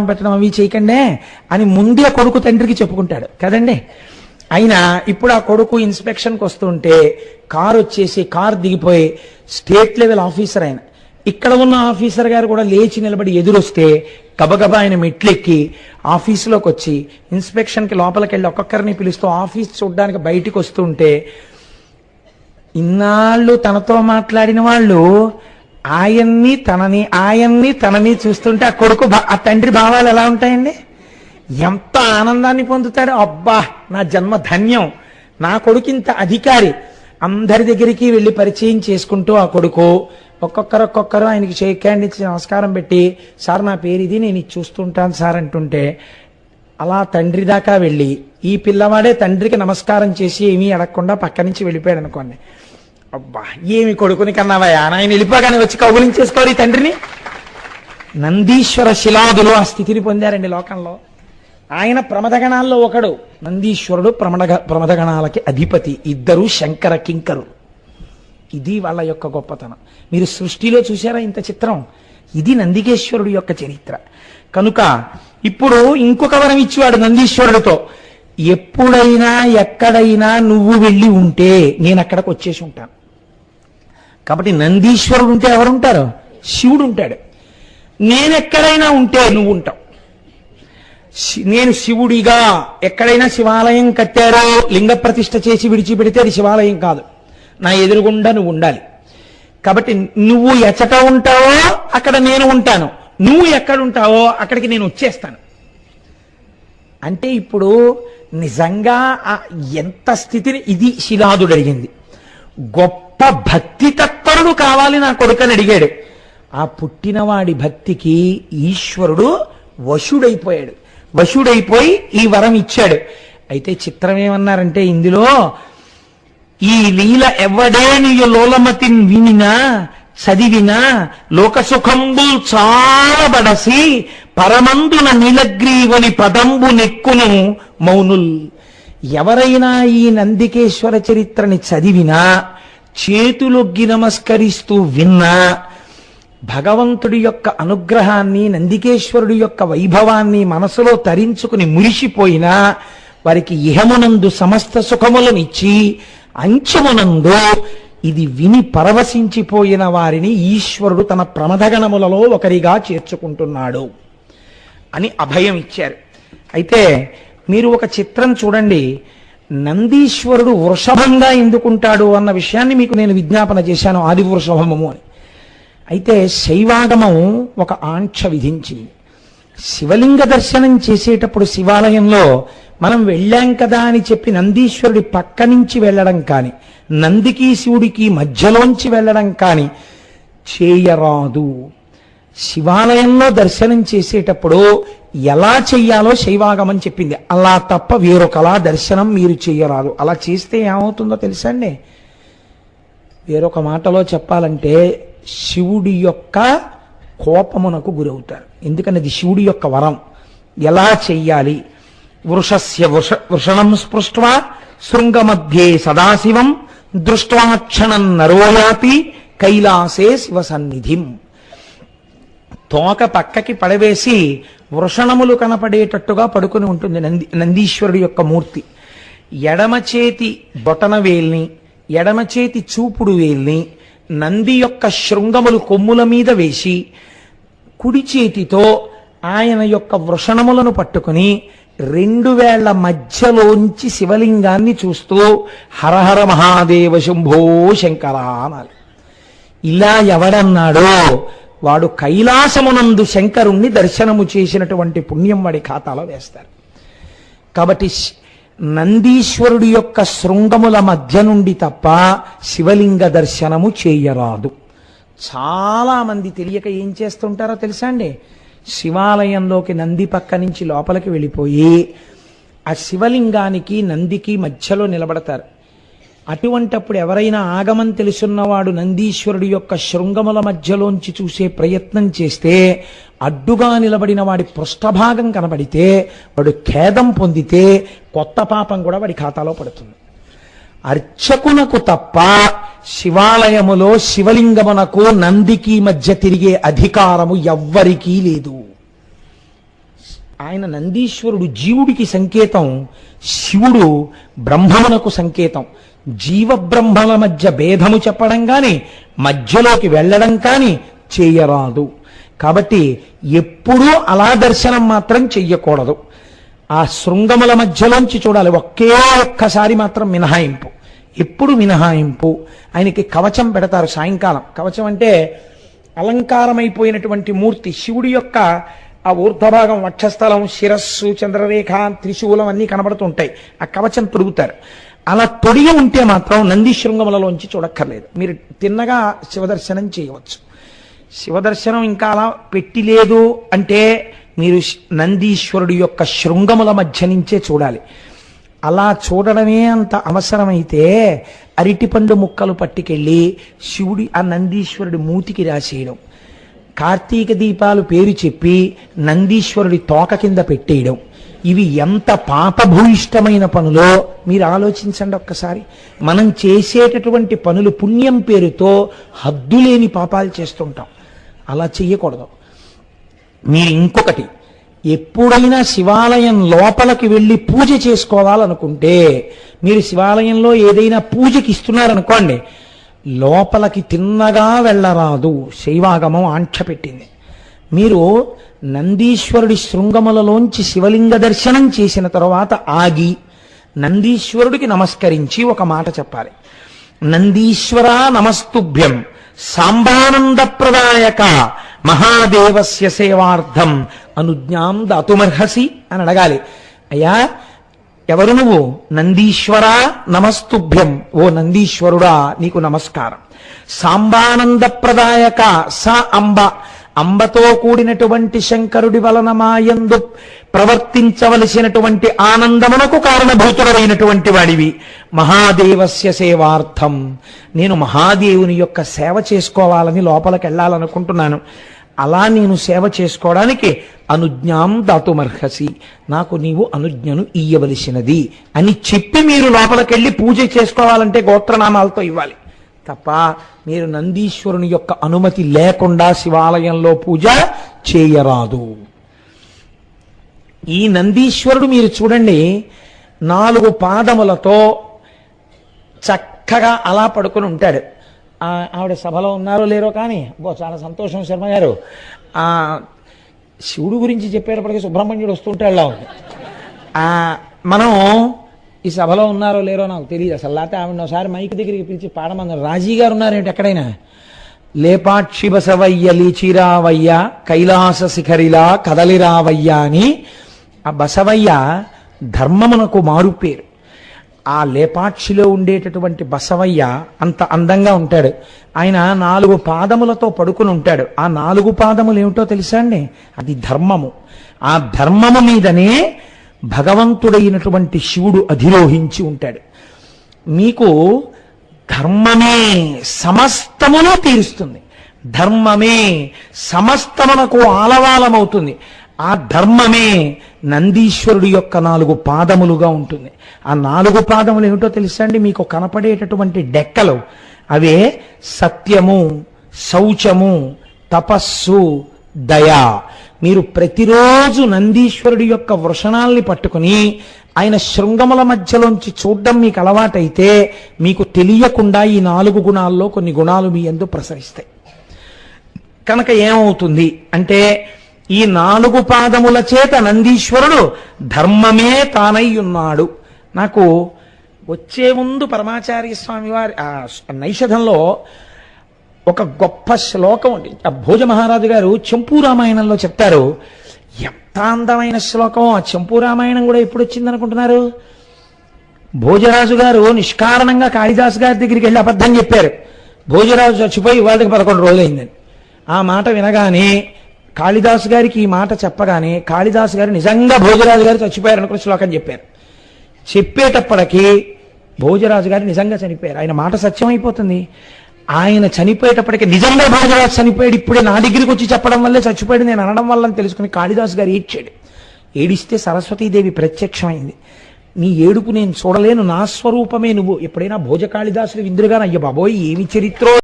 పెట్టడం అవి చేయకండే అని ముందే కొడుకు తండ్రికి చెప్పుకుంటాడు కదండి. అయినా ఇప్పుడు ఆ కొడుకు ఇన్స్పెక్షన్కి వస్తుంటే కారు వచ్చేసి కారు దిగిపోయి స్టేట్ లెవెల్ ఆఫీసర్ ఆయన ఇక్కడ ఉన్న ఆఫీసర్ గారు కూడా లేచి నిలబడి ఎదురొస్తే గబగబా ఆయన మెట్లెక్కి ఆఫీసులోకి వచ్చి ఇన్స్పెక్షన్కి లోపలికి వెళ్ళి ఒక్కొక్కరిని పిలుస్తూ ఆఫీస్ చూడడానికి బయటికి వస్తుంటే ఇన్నాళ్ళు తనతో మాట్లాడిన వాళ్ళు ఆయన్ని తనని చూస్తుంటే ఆ కొడుకు ఆ తండ్రి భావాలు ఎలా ఉంటాయండి? ఎంత ఆనందాన్ని పొందుతాడు. అబ్బా నా జన్మ ధన్యం, నా కొడుకు ఇంత అధికారి. అందరి దగ్గరికి వెళ్ళి పరిచయం చేసుకుంటూ ఆ కొడుకు ఒక్కొక్కరు ఆయనకి షేక్ హ్యాండ్ ఇచ్చి నమస్కారం పెట్టి, సార్ నా పేరు ఇది, నేను ఇది చూస్తుంటాను సార్ అంటుంటే అలా తండ్రి దాకా వెళ్ళి ఈ పిల్లవాడే తండ్రికి నమస్కారం చేసి ఏమీ అడగకుండా పక్క నుంచి వెళ్ళిపోయాడు అనుకోండి. అబ్బా ఏమి కొడుకుని కన్నావయ్యా, ఆయన వెళ్ళిపోగానే వచ్చి కౌగులించేసుకోరు ఈ తండ్రిని. నందీశ్వర శిలాదులు ఆ స్థితిని పొందారండి లోకంలో. ఆయన ప్రమదగణాల్లో ఒకడు, నందీశ్వరుడు ప్రమదగణాలకి అధిపతి. ఇద్దరు శంకర కింకరు. ఇది వాళ్ళ యొక్క గొప్పతనం. మీరు సృష్టిలో చూసారా ఇంత చిత్రం? ఇది నందికేశ్వరుడు యొక్క చరిత్ర. కనుక ఇప్పుడు ఇంకొక వరం ఇచ్చేవాడు నందీశ్వరుడితో, ఎప్పుడైనా ఎక్కడైనా నువ్వు వెళ్ళి ఉంటే నేను అక్కడికి వచ్చేసి ఉంటాను. కాబట్టి నందీశ్వరుడు ఉంటే ఎవరుంటారు? శివుడు ఉంటాడు. నేను ఎక్కడైనా ఉంటే నువ్వు ఉంటావు. నేను శివుడిగా ఎక్కడైనా శివాలయం కట్టారో లింగ ప్రతిష్ఠ చేసి విడిచిపెడితే అది శివాలయం కాదు, నా ఎదురుగుండా నువ్వు ఉండాలి. కాబట్టి నువ్వు ఎచ్చట ఉంటావో అక్కడ నేను ఉంటాను, నువ్వు ఎక్కడుంటావో అక్కడికి నేను వచ్చేస్తాను. అంటే ఇప్పుడు నిజంగా ఎంత స్థితిని ఇది శిలాదుడు అడిగింది. గొప్ప భక్తి తత్పరుడు కావాలి నా కొడుకని అడిగాడు. ఆ పుట్టినవాడి భక్తికి ఈశ్వరుడు వశుడైపోయాడు. వశుడైపోయి ఈ వరం ఇచ్చాడు. అయితే చిత్రం ఏమన్నారంటే ఇందులో, ఈ లీల ఎవడేని లోలమతిని వినినా చదివినా లోకసుఖంబుల్ చాలబడసి పరమందున నీలగ్రీవని పదంబు నెక్కును మౌనుల్. ఎవరైనా ఈ నందికేశ్వర చరిత్రని చదివినా, చేతులొగ్గి నమస్కరిస్తూ విన్నా, భగవంతుడి యొక్క అనుగ్రహాన్ని, నందికేశ్వరుడి యొక్క వైభవాన్ని మనసులో తరించుకుని మురిసిపోయినా వారికి ఇహమునందు సమస్త సుఖములనిచ్చి అంచమునందు ఇది విని పరవశించిపోయిన వారిని ఈశ్వరుడు తన ప్రమదగణములలో ఒకరిగా చేర్చుకుంటున్నాడు అని అభయం ఇచ్చారు. అయితే మీరు ఒక చిత్రం చూడండి, నందీశ్వరుడు వృషభంగా ఎందుకుంటాడు అన్న విషయాన్ని మీకు నేను విజ్ఞాపన చేశాను, ఆది వృషభము అని. అయితే శైవాగమం ఒక ఆంక్ష విధించింది. శివలింగ దర్శనం చేసేటప్పుడు శివాలయంలో మనం వెళ్ళాం కదా అని చెప్పి నందీశ్వరుడి పక్క నుంచి వెళ్ళడం కానీ, నందికి శివుడికి మధ్యలోంచి వెళ్ళడం కానీ చేయరాదు. శివాలయంలో దర్శనం చేసేటప్పుడు ఎలా చెయ్యాలో శైవాగమం చెప్పింది. అలా తప్ప వేరొకలా దర్శనం మీరు చెయ్యరాదు. అలా చేస్తే ఏమవుతుందో తెలుసా అండి? వేరొక మాటలో చెప్పాలంటే శివుడి యొక్క కోపమునకు గురవుతారు. ఎందుకని అది శివుడి యొక్క వరం. ఎలా చెయ్యాలి? వృషస్య వృషణం స్పృష్ట్వా శృంగమధ్యే సదాశివం దృష్ట్వాక్షణం నరోయాతి కైలాసే శివ సన్నిధిం. తోక పక్కకి పడవేసి వృషణములు కనపడేటట్టుగా పడుకుని ఉంటుంది నందీశ్వరుడి యొక్క మూర్తి. ఎడమ చేతి బొటన వేల్ని, ఎడమ చేతి చూపుడు వేల్ని నంది యొక్క శృంగములు కొమ్ముల మీద వేసి, కుడి చేతితో ఆయన యొక్క వృషణములను పట్టుకుని 2 వేళ్ల మధ్యలోంచి శివలింగాన్ని చూస్తూ హరహర మహాదేవ శంభో శంకర అనాలి. ఇలా ఎవడన్నాడో వాడు కైలాసమునందు శంకరుణ్ణి దర్శనము చేసినటువంటి పుణ్యం వాడి ఖాతాలో వేస్తారు. కాబట్టి నందీశ్వరుడి యొక్క శృంగముల మధ్య నుండి తప్ప శివలింగ దర్శనము చేయరాదు. చాలా మంది తెలియక ఏం చేస్తుంటారో తెలుసా అండి? శివాలయంలోకి నంది పక్క నుంచి లోపలికి వెళ్ళిపోయి ఆ శివలింగానికి నందికి మధ్యలో నిలబడతారు. అటువంటప్పుడు ఎవరైనా ఆగమం తెలుసున్నవాడు నందీశ్వరుడి యొక్క శృంగముల మధ్యలోంచి చూసే ప్రయత్నం చేస్తే, అడ్డుగా నిలబడిన వాడి పృష్ఠభాగం కనబడితే వాడు ఖేదం పొందితే కొత్త పాపం కూడా వాడి ఖాతాలో పడుతుంది. అర్చకునకు తప్ప శివాలయములో శివలింగమునకు నందికి మధ్య తిరిగే అధికారము ఎవ్వరికీ లేదు. ఆయన నందీశ్వరుడు జీవుడికి సంకేతం, శివుడు బ్రహ్మమునకు సంకేతం. జీవబ్రహ్మల మధ్య భేదము చెప్పడం కానీ మధ్యలోకి వెళ్ళడం కానీ చేయరాదు. కాబట్టి ఎప్పుడూ అలా దర్శనం మాత్రం చెయ్యకూడదు. ఆ శృంగముల మధ్యలోంచి చూడాలి. ఒక్కసారి మాత్రం మినహాయింపు, ఎప్పుడు మినహాయింపు. ఆయనకి కవచం పెడతారు సాయంకాలం. కవచం అంటే అలంకారమైపోయినటువంటి మూర్తి, శివుడి యొక్క ఆ ఊర్ధ్వభాగం, వక్షస్థలం, శిరస్సు, చంద్రరేఖ, త్రిశూలం అన్నీ కనబడుతుంటాయి. ఆ కవచం తొడుగుతారు. అలా తొడిగి ఉంటే మాత్రం నంది శృంగములలోంచి చూడక్కర్లేదు. మీరు తిన్నగా శివదర్శనం చేయవచ్చు. శివదర్శనం ఇంకా అలా పెట్టిలేదు అంటే మీరు నందీశ్వరుడి యొక్క శృంగముల మధ్య నుంచే చూడాలి. అలా చూడడమే అంత అవసరమైతే అరటిపండు ముక్కలు పట్టుకెళ్ళి శివుడి ఆ నందీశ్వరుడి మూతికి రాసేయడం, కార్తీక దీపాలు పేరు చెప్పి నందీశ్వరుడి తోక కింద పెట్టేయడం, ఇవి ఎంత పాపభూయిష్టమైన పనులో మీరు ఆలోచించండి ఒక్కసారి. మనం చేసేటటువంటి పనులు పుణ్యం పేరుతో హద్దులేని పాపాలు చేస్తుంటాం. అలా చెయ్యకూడదు. మీరు ఇంకొకటి, ఎప్పుడైనా శివాలయం లోపలికి వెళ్ళి పూజ చేసుకోవాలనుకుంటే, మీరు శివాలయంలో ఏదైనా పూజకి ఇస్తున్నారనుకోండి, లోపలికి తిన్నగా వెళ్ళరాదు. శైవాగమం ఆంక్ష పెట్టింది. మీరు నందీశ్వరుడి శృంగములలోంచి శివలింగ దర్శనం చేసిన తరువాత ఆగి నందీశ్వరుడికి నమస్కరించి ఒక మాట చెప్పాలి. నందీశ్వర నమస్తుభ్యం సాంబానందప్రదాయక మహాదేవస్య సేవార్థం అనుజ్ఞాం దాతుమర్హసి అని అడగాలి. అయ్యా ఎవరు నువ్వు? నందీశ్వరా నమస్తుభ్యం, ఓ నందీశ్వరుడా నీకు నమస్కారం. సాంబానందప్రదాయక స అంబ, అంబతో కూడినటువంటి శంకరుడి వలన మాయందు ప్రవర్తించవలసినటువంటి ఆనందమునకు కారణభూతుడైనటువంటి వాడివి. మహాదేవస్య సేవార్థం, నేను మహాదేవుని యొక్క సేవ చేసుకోవాలని లోపలికి వెళ్ళాలనుకుంటున్నాను. అలా నేను సేవ చేసుకోవడానికి అనుజ్ఞాం దాతుమర్హసి, నాకు నీవు అనుజ్ఞను ఇయ్యవలసినది అని చెప్పి మీరు లోపలికెళ్ళి పూజ చేసుకోవాలంటే గోత్రనామాలతో ఇవ్వాలి తప్ప మీరు నందీశ్వరుని యొక్క అనుమతి లేకుండా శివాలయంలో పూజ చేయరాదు. ఈ నందీశ్వరుడు మీరు చూడండి, 4 పాదములతో చక్కగా అలా పడుకుని ఉంటాడు. ఆవిడ సభలో ఉన్నారో లేరో కానీ చాలా సంతోషం శర్మ గారు. శివుడు గురించి చెప్పేటప్పటికీ సుబ్రహ్మణ్యుడు వస్తుంటాడు. మనం ఈ సభలో ఉన్నారో లేరో నాకు తెలియదు అసలు. లేకపోతే ఆవిడ ఒకసారి మైక్ దగ్గరికి పిలిచి పాడమన్నారు. రాజీ గారు ఉన్నారేంటి ఎక్కడైనా? లేపాక్షి బసవయ్య లీచిరావయ్య కైలాస శిఖరిలా కదలిరావయ్య అని ఆ బసవయ్య ధర్మమునకు మారు పేరు. ఆ లేపాక్షిలో ఉండేటటువంటి బసవయ్య అంత అందంగా ఉంటాడు. ఆయన 4 పాదములతో పడుకుని ఉంటాడు. ఆ 4 పాదములు ఏమిటో తెలుసా అండి? అది ధర్మము. ఆ ధర్మము మీదనే భగవంతుడైనటువంటి శివుడు అధిరోహించి ఉంటాడు. మీకు ధర్మమే సమస్తమును తీరుస్తుంది. ధర్మమే సమస్తమునకు ఆలవాలమవుతుంది. ఆ ధర్మమే నందీశ్వరుడి యొక్క 4 పాదములుగా ఉంటుంది. ఆ 4 పాదములు ఏమిటో తెలుసా అండి? మీకు కనపడేటటువంటి డెక్కలు అవే సత్యము, శౌచము, తపస్సు, దయ. మీరు ప్రతిరోజు నందీశ్వరుడి యొక్క వృషణాల్ని పట్టుకుని ఆయన శృంగముల మధ్యలోంచి చూడడం మీకు అలవాటైతే మీకు తెలియకుండా ఈ 4 గుణాల్లో కొన్ని గుణాలు మీ యందు ప్రసరిస్తాయి. కనుక ఏమవుతుంది అంటే ఈ 4 పాదముల చేత నందీశ్వరుడు ధర్మమే తానై ఉన్నాడు. నాకు వచ్చే ముందు పరమాచార్య స్వామి వారి నైషధంలో ఒక గొప్ప శ్లోకం ఉంది. ఆ భోజ మహారాజు గారు చెంపూ రామాయణంలో చెప్తారు. ఎంత అందమైన శ్లోకం! ఆ చెంపూ రామాయణం కూడా ఎప్పుడు వచ్చింది అనుకుంటున్నారు? భోజరాజు గారు నిష్కారణంగా కాళిదాసు గారి దగ్గరికి వెళ్ళి అబద్ధం చెప్పారు. భోజరాజు చచ్చిపోయి వాళ్ళకి 11 రోజులైందని. ఆ మాట వినగానే కాళిదాసు గారికి ఈ మాట చెప్పగానే కాళిదాసు గారు నిజంగా భోజరాజు గారు చచ్చిపోయారు అనుకుని శ్లోకం చెప్పారు. చెప్పేటప్పటికీ భోజరాజు గారు నిజంగా చనిపోయారు. ఆయన మాట సత్యమైపోతుంది. ఆయన చనిపోయేటప్పటికీ నిజంగా భోజరాజు చనిపోయాడు, ఇప్పుడే నా దగ్గరికి వచ్చి చెప్పడం వల్లే చచ్చిపోయాడు నేను అనడం వల్ల అని తెలుసుకుని కాళిదాసు గారు ఏడ్చాడు. ఏడిస్తే సరస్వతీదేవి ప్రత్యక్షమైంది. నీ ఏడుపు నేను చూడలేను, నా స్వరూపమే నువ్వు. ఎప్పుడైనా భోజ కాళిదాసులు విందురుగా అయ్య బాబోయ్ ఏమి చరిత్రో